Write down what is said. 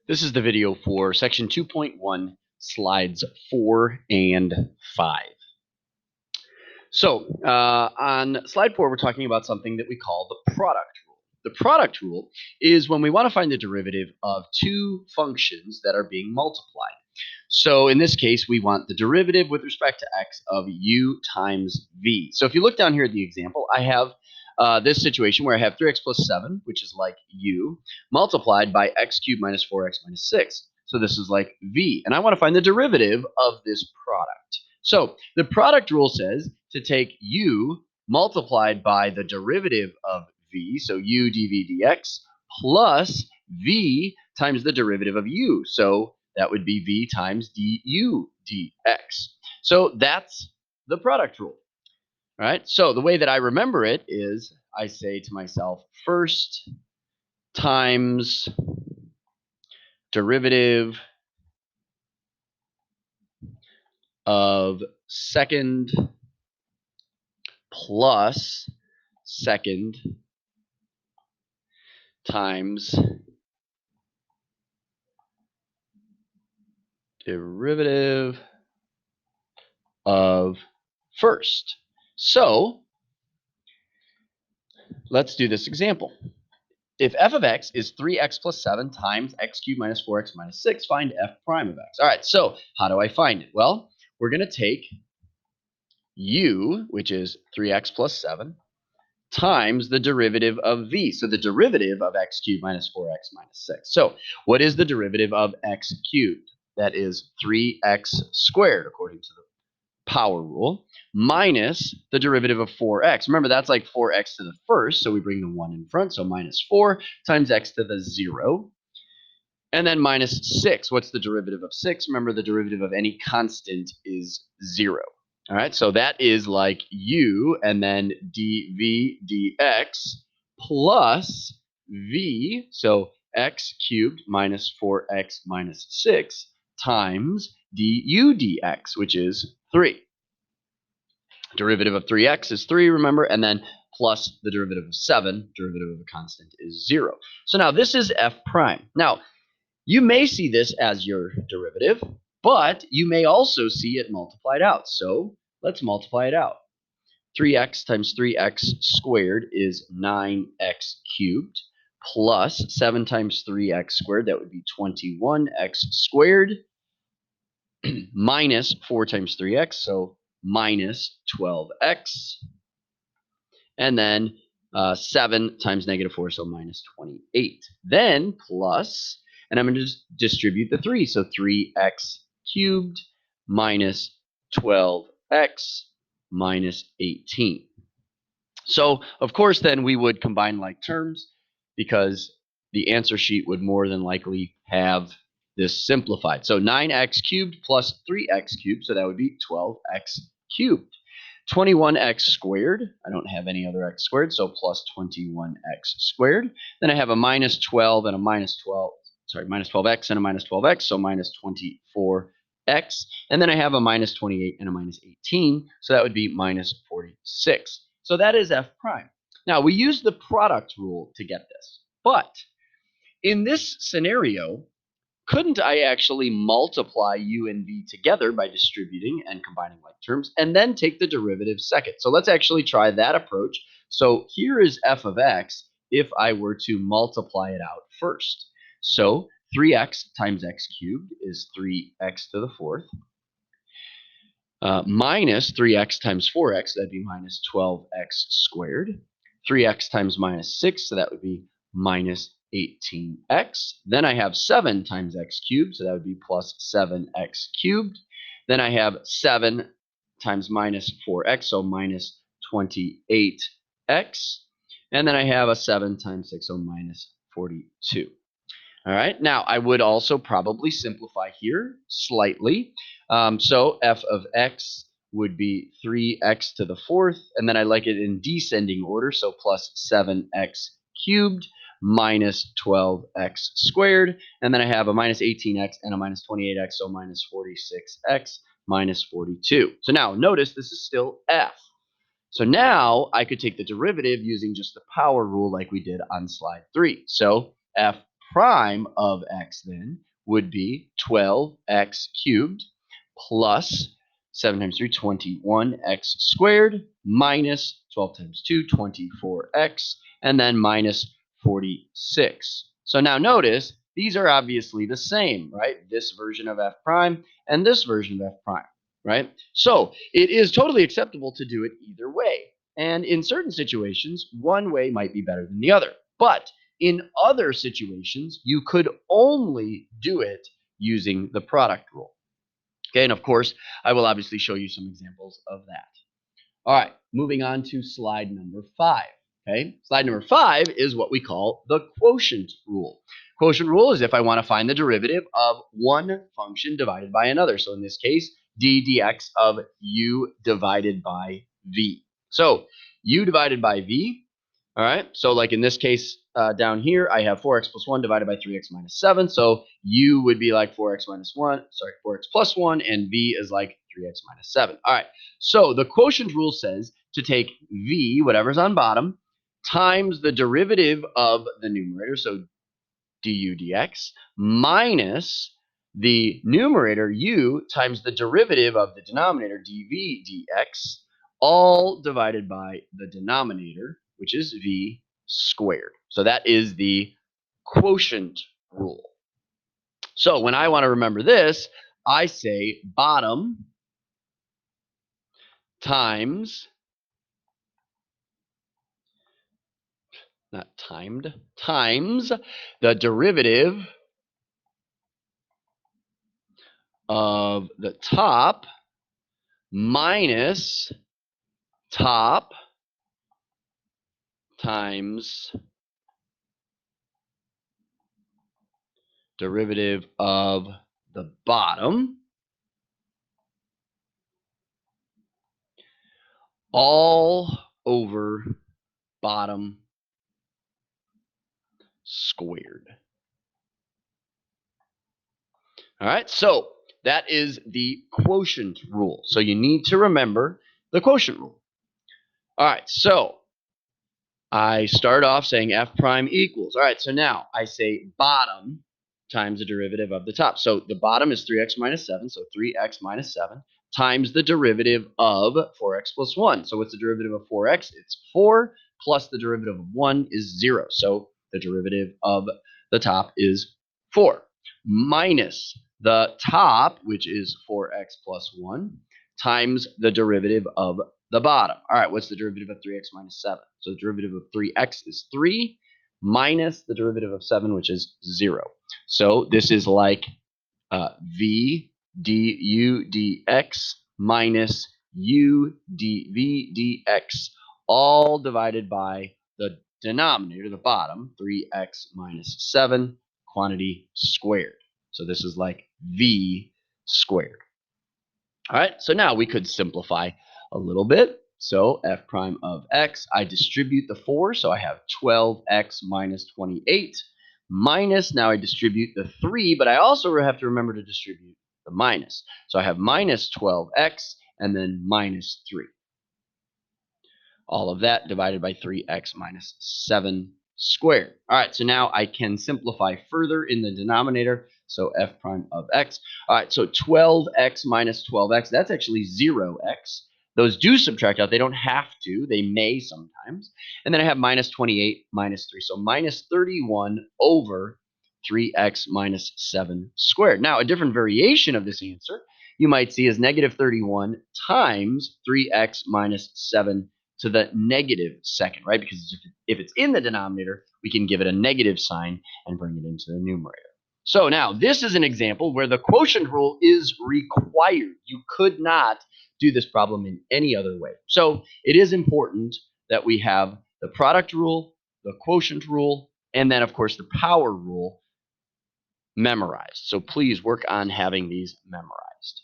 This is the video for section 2.1, slides 4 and 5. So on slide 4, we're talking about something that we call the product rule. The product rule is when we want to find the derivative of two functions that are being multiplied. So in this case, we want the derivative with respect to x of u times v. So if you look down here at the example, I have this situation where I have 3x plus 7, which is like u, multiplied by x cubed minus 4x minus 6. So this is like v. And I want to find the derivative of this product. So the product rule says to take u multiplied by the derivative of v, so u dv dx, plus v times the derivative of u. So that would be v times du dx. So that's the product rule. All right. So the way that I remember it is I say to myself, first times derivative of second plus second times derivative of first. So let's do this example. If f of x is 3x plus 7 times x cubed minus 4x minus 6, find f prime of x. All right, so how do I find it? Well, we're going to take u, which is 3x plus 7, times the derivative of v. So the derivative of x cubed minus 4x minus 6. So what is the derivative of x cubed? That is 3x squared, according to the power rule, minus the derivative of 4x. Remember, that's like 4x to the first, so we bring the 1 in front, so minus 4 times x to the 0. And then minus 6. What's the derivative of 6? Remember, the derivative of any constant is 0. All right, so that is like u and then dv dx plus v, so x cubed minus 4x minus 6 times du dx, which is 3. Derivative of 3x is 3, remember, and then plus the derivative of 7, derivative of a constant is 0. So now this is f prime. Now, you may see this as your derivative, but you may also see it multiplied out. So let's multiply it out. 3x times 3x squared is 9x cubed, plus 7 times 3x squared, that would be 21x squared, minus 4 times 3x, so minus 12x, and then 7 times negative 4, so minus 28. Then plus, and I'm going to just distribute the 3, so 3x cubed minus 12x minus 18. So, of course, then we would combine like terms because the answer sheet would more than likely have this simplified. So 9x cubed plus 3x cubed, so that would be 12x cubed. 21x squared, I don't have any other x squared, so plus 21x squared. Then I have a minus 12 and a minus 12, minus 12x and a minus 12x, so minus 24x. And then I have a minus 28 and a minus 18, so that would be minus 46. So that is f prime. Now, we use the product rule to get this, but in this scenario, couldn't I actually multiply u and v together by distributing and combining like terms, and then take the derivative second? So let's actually try that approach. So here is f of x if I were to multiply it out first. So 3x times x cubed is 3x to the fourth, minus 3x times 4x, that'd be minus 12x squared. 3x times minus 6, so that would be minus 18x. Then I have 7 times x cubed, so that would be plus 7x cubed. Then I have 7 times minus 4x, so minus 28x. And then I have a 7 times 6, so minus 42. All right, now I would also probably simplify here slightly. So f of x would be 3x to the fourth, and then I like it in descending order, so plus 7x cubed minus 12x squared, and then I have a minus 18x and a minus 28x, so minus 46x minus 42. So now notice this is still f. So now I could take the derivative using just the power rule like we did on slide 3. So f prime of x then would be 12x cubed plus 7 times 3, 21x squared, minus 12 times 2, 24x, and then minus 46. So now notice, these are obviously the same, right? This version of f prime and this version of f prime, right? So it is totally acceptable to do it either way. And in certain situations, one way might be better than the other. But in other situations, you could only do it using the product rule. Okay, and of course, I will obviously show you some examples of that. All right, moving on to slide number 5. Okay, slide number 5 is what we call the quotient rule. Quotient rule is if I want to find the derivative of one function divided by another. So in this case, d dx of u divided by v. So u divided by v. All right, so like in this case down here, I have 4x plus 1 divided by 3x minus 7. So u would be like 4x minus 1, sorry, 4x plus 1, and v is like 3x minus 7. All right, so the quotient rule says to take v, whatever's on bottom, times the derivative of the numerator, so du dx, minus the numerator u times the derivative of the denominator dv dx, all divided by the denominator, which is v squared. So that is the quotient rule. So when I want to remember this, I say bottom times, not timed, times the derivative of the top minus top times derivative of the bottom, all over bottom squared. All right, so that is the quotient rule. So you need to remember the quotient rule. All right, so I start off saying f prime equals. All right, so now I say bottom times the derivative of the top. So the bottom is 3x minus 7, so 3x minus 7 times the derivative of 4x plus 1. So what's the derivative of 4x? It's 4 plus the derivative of 1 is 0. So the derivative of the top is 4 minus the top, which is 4x plus 1, times the derivative of the bottom. All right, what's the derivative of 3x minus 7? So the derivative of 3x is 3 minus the derivative of 7, which is 0. So this is like v du dx minus u dv dx, all divided by the denominator, the bottom, 3x minus 7, quantity squared. So this is like v squared. All right, so now we could simplify a little bit. So f prime of x, I distribute the 4, so I have 12x minus 28, minus, now I distribute the 3, but I also have to remember to distribute the minus. So I have minus 12x and then minus 3. All of that divided by 3x minus 7 squared. All right, so now I can simplify further in the denominator. So f prime of x. All right, so 12x minus 12x, that's actually 0x. Those do subtract out. They don't have to. They may sometimes. And then I have minus 28 minus 3. So minus 31 over 3x minus 7 squared. Now, a different variation of this answer you might see is negative 31 times 3x minus 7 to the negative second, right? Because if it's in the denominator, we can give it a negative sign and bring it into the numerator. So now this is an example where the quotient rule is required. You could not do this problem in any other way. So it is important that we have the product rule, the quotient rule, and then of course the power rule memorized. So please work on having these memorized.